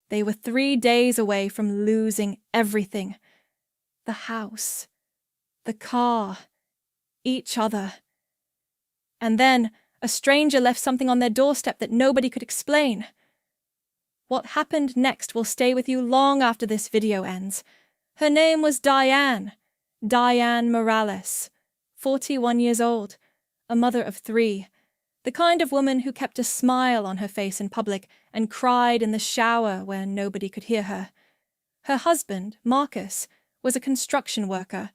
They were 3 days away from losing everything. The house, the car, each other. And then a stranger left something on their doorstep that nobody could explain. What happened next will stay with you long after this video ends. Her name was Diane Morales, 41 years old, a mother of 3, the kind of woman who kept a smile on her face in public and cried in the shower where nobody could hear her. Her husband, Marcus, was a construction worker,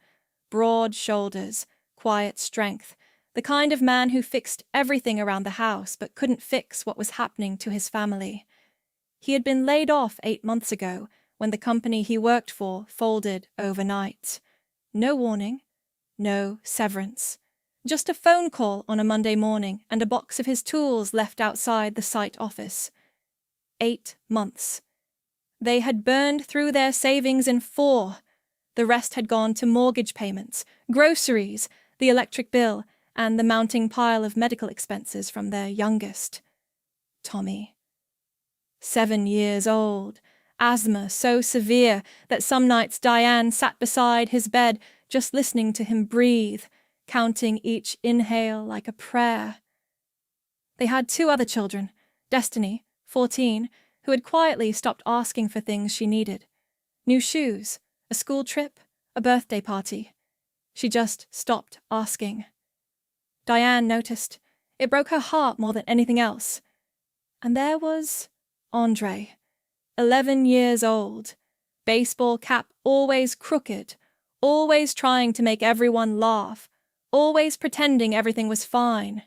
broad shoulders, quiet strength, the kind of man who fixed everything around the house but couldn't fix what was happening to his family. He had been laid off 8 months ago when the company he worked for folded overnight. No warning, no severance. Just a phone call on a Monday morning and a box of his tools left outside the site office. 8 months. They had burned through their savings in 4. The rest had gone to mortgage payments, groceries, the electric bill, and the mounting pile of medical expenses from their youngest, Tommy. 7 years old, asthma so severe that some nights Diane sat beside his bed just listening to him breathe, counting each inhale like a prayer. They had 2 other children, Destiny, 14, who had quietly stopped asking for things she needed. New shoes, a school trip, a birthday party. She just stopped asking. Diane noticed. It broke her heart more than anything else. And there was Andre, 11 years old, baseball cap always crooked, always trying to make everyone laugh, always pretending everything was fine.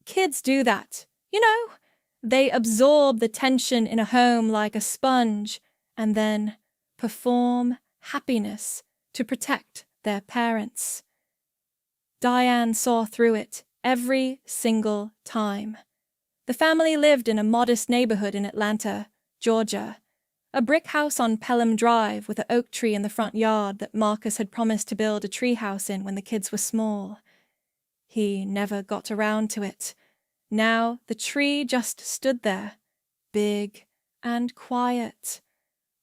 Kids do that, you know. They absorb the tension in a home like a sponge and then perform happiness to protect their parents. Diane saw through it every single time. The family lived in a modest neighborhood in Atlanta, Georgia, a brick house on Pelham Drive with an oak tree in the front yard that Marcus had promised to build a treehouse in when the kids were small. He never got around to it. Now the tree just stood there, big and quiet,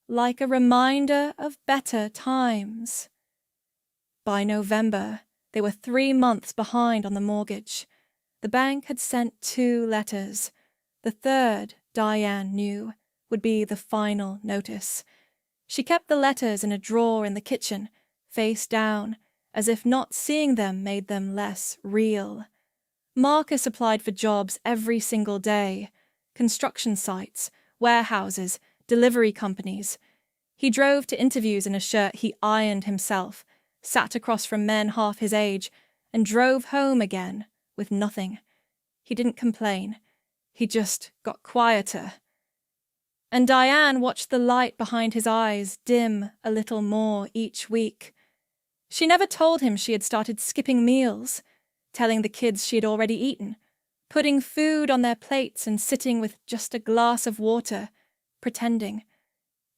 like a reminder of better times. By November, they were 3 months behind on the mortgage. The bank had sent 2 letters. The third, Diane knew, would be the final notice. She kept the letters in a drawer in the kitchen, face down, as if not seeing them made them less real. Marcus applied for jobs every single day. Construction sites, warehouses, delivery companies. He drove to interviews in a shirt he ironed himself, sat across from men half his age, and drove home again with nothing. He didn't complain. He just got quieter. And Diane watched the light behind his eyes dim a little more each week. She never told him she had started skipping meals, telling the kids she had already eaten, putting food on their plates and sitting with just a glass of water, pretending.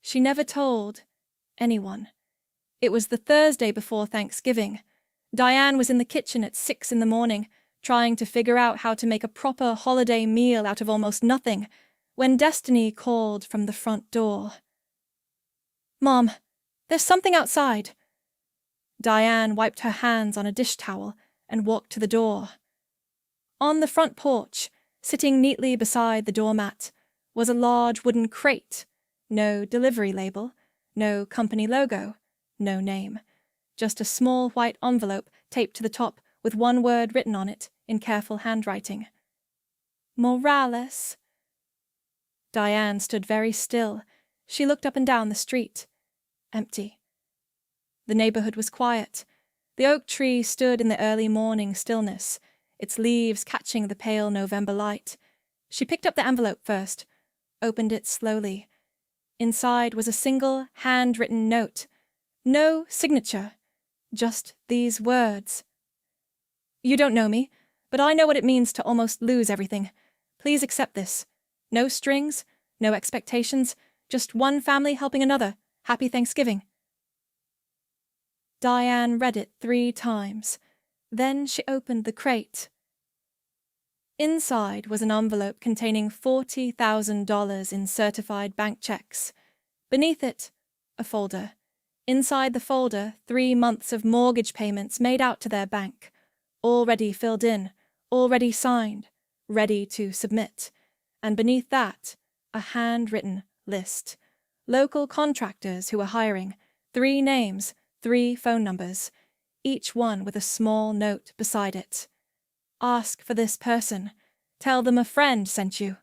She never told anyone. It was the Thursday before Thanksgiving. Diane was in the kitchen at 6 in the morning, trying to figure out how to make a proper holiday meal out of almost nothing, when Destiny called from the front door. "Mom, there's something outside." Diane wiped her hands on a dish towel and walked to the door. On the front porch, sitting neatly beside the doormat, was a large wooden crate. No delivery label, no company logo, no name. Just a small white envelope taped to the top with one word written on it in careful handwriting. Morales. Diane stood very still. She looked up and down the street. Empty. The neighborhood was quiet. The oak tree stood in the early morning stillness, its leaves catching the pale November light. She picked up the envelope first, opened it slowly. Inside was a single handwritten note. No signature, just these words. "You don't know me, but I know what it means to almost lose everything. Please accept this. No strings, no expectations, just one family helping another. Happy Thanksgiving." Diane read it 3 times. Then she opened the crate. Inside was an envelope containing $40,000 in certified bank checks. Beneath it, a folder. Inside the folder, 3 months of mortgage payments made out to their bank, already filled in, already signed, ready to submit. And beneath that, a handwritten list. Local contractors who were hiring, 3 names, 3 phone numbers, each one with a small note beside it. Ask for this person. Tell them a friend sent you.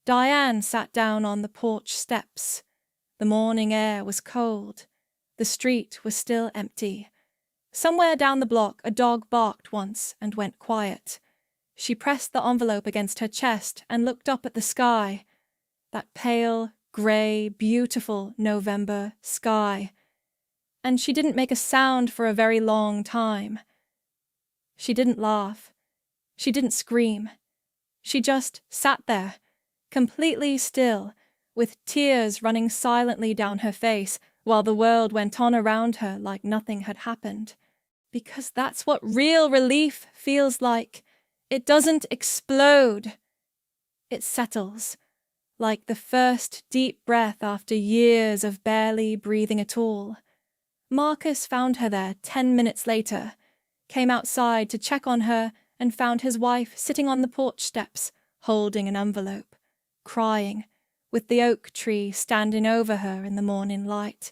Diane sat down on the porch steps. The morning air was cold. The street was still empty. Somewhere down the block a dog barked once and went quiet. She pressed the envelope against her chest and looked up at the sky. That pale, grey, beautiful November sky. And she didn't make a sound for a very long time. She didn't laugh. She didn't scream. She just sat there, completely still, with tears running silently down her face while the world went on around her like nothing had happened. Because that's what real relief feels like. It doesn't explode. It settles, like the first deep breath after years of barely breathing at all. Marcus found her there 10 minutes later, came outside to check on her and found his wife sitting on the porch steps, holding an envelope, crying, with the oak tree standing over her in the morning light.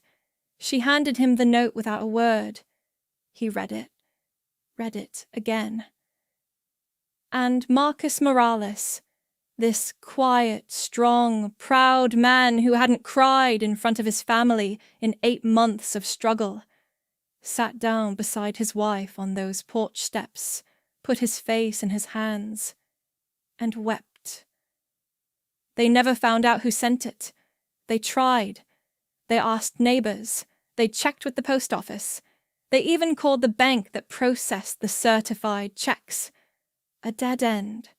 She handed him the note without a word. He read it again. And Marcus Morales, this quiet, strong, proud man who hadn't cried in front of his family in 8 months of struggle, sat down beside his wife on those porch steps, put his face in his hands, and wept. They never found out who sent it. They tried. They asked neighbors. They checked with the post office. They even called the bank that processed the certified checks. A dead end.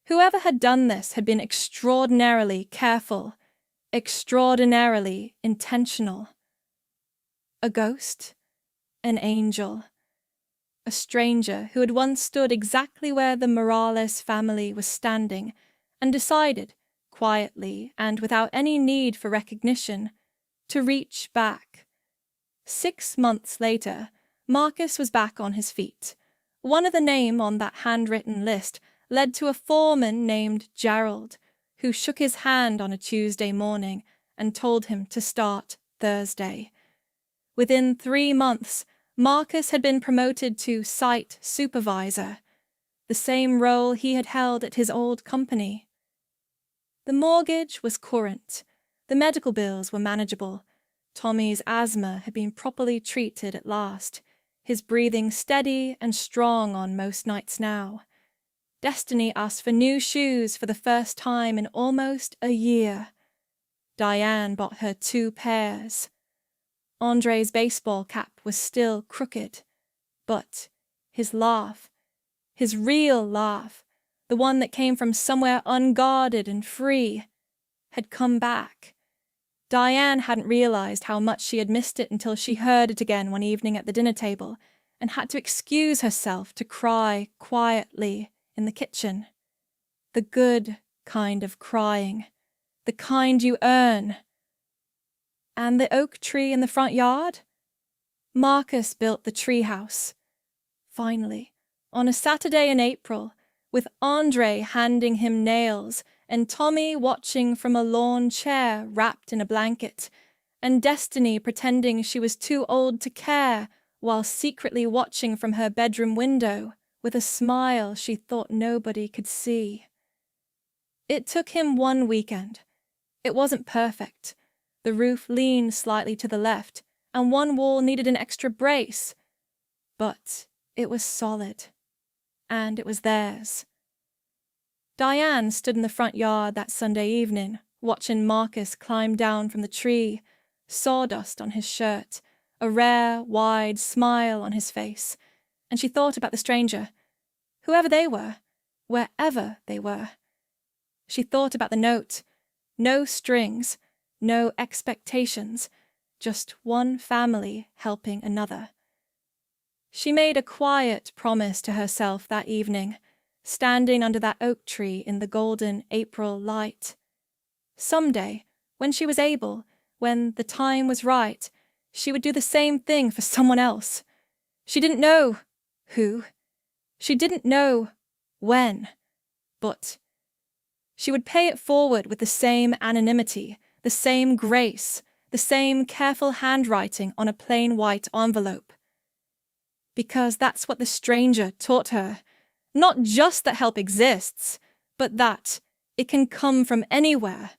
Whoever had done this had been extraordinarily careful, extraordinarily intentional. A ghost? An angel. A stranger who had once stood exactly where the Morales family was standing and decided, quietly and without any need for recognition, to reach back. 6 months later, Marcus was back on his feet. One of the names on that handwritten list led to a foreman named Gerald, who shook his hand on a Tuesday morning and told him to start Thursday. Within 3 months, Marcus had been promoted to site supervisor, the same role he had held at his old company. The mortgage was current. The medical bills were manageable. Tommy's asthma had been properly treated at last, his breathing steady and strong on most nights now. Destiny asked for new shoes for the first time in almost a year. Diane bought her 2 pairs. Andre's baseball cap was still crooked, but his laugh, his real laugh, the one that came from somewhere unguarded and free, had come back. Diane hadn't realized how much she had missed it until she heard it again one evening at the dinner table and had to excuse herself to cry quietly in the kitchen. The good kind of crying, the kind you earn. And the oak tree in the front yard? Marcus built the treehouse. Finally, on a Saturday in April, with Andre handing him nails and Tommy watching from a lawn chair wrapped in a blanket, and Destiny pretending she was too old to care while secretly watching from her bedroom window with a smile she thought nobody could see. It took him 1 weekend. It wasn't perfect. The roof leaned slightly to the left, and one wall needed an extra brace. But it was solid, and it was theirs. Diane stood in the front yard that Sunday evening, watching Marcus climb down from the tree, sawdust on his shirt, a rare, wide smile on his face, and she thought about the stranger, whoever they were, wherever they were. She thought about the note. No strings, no expectations, just one family helping another. She made a quiet promise to herself that evening, standing under that oak tree in the golden April light. Someday, when she was able, when the time was right, she would do the same thing for someone else. She didn't know who. She didn't know when. But she would pay it forward with the same anonymity, the same grace, the same careful handwriting on a plain white envelope. Because that's what the stranger taught her. Not just that help exists, but that it can come from anywhere.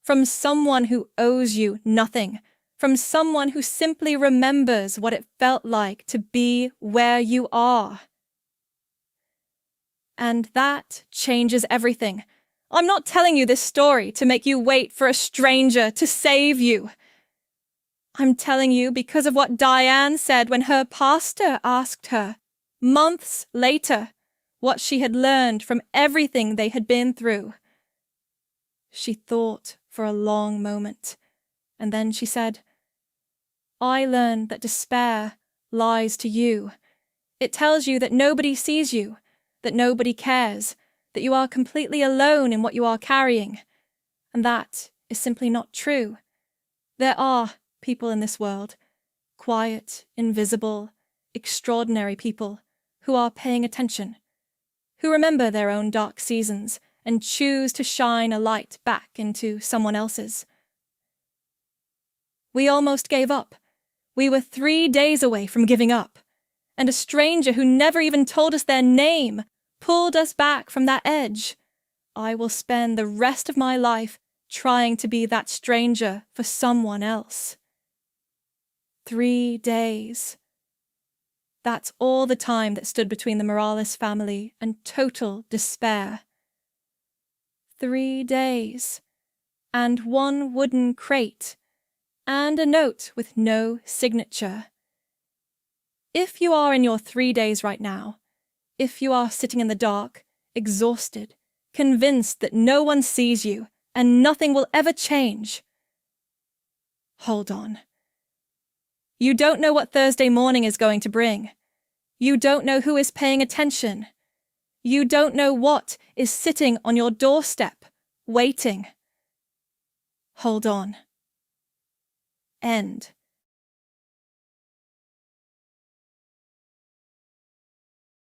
From someone who owes you nothing. From someone who simply remembers what it felt like to be where you are. And that changes everything. I'm not telling you this story to make you wait for a stranger to save you. I'm telling you because of what Diane said when her pastor asked her, months later, what she had learned from everything they had been through. She thought for a long moment, and then she said, I learned that despair lies to you. It tells you that nobody sees you, that nobody cares, that you are completely alone in what you are carrying. And that is simply not true. There are people in this world, quiet, invisible, extraordinary people, who are paying attention, who remember their own dark seasons and choose to shine a light back into someone else's. We almost gave up. We were 3 days away from giving up, and a stranger who never even told us their name pulled us back from that edge. I will spend the rest of my life trying to be that stranger for someone else. 3 days. That's all the time that stood between the Morales family and total despair. 3 days. And one wooden crate. And a note with no signature. If you are in your 3 days right now, if you are sitting in the dark, exhausted, convinced that no one sees you and nothing will ever change, hold on. You don't know what Thursday morning is going to bring. You don't know who is paying attention. You don't know what is sitting on your doorstep, waiting. Hold on. End.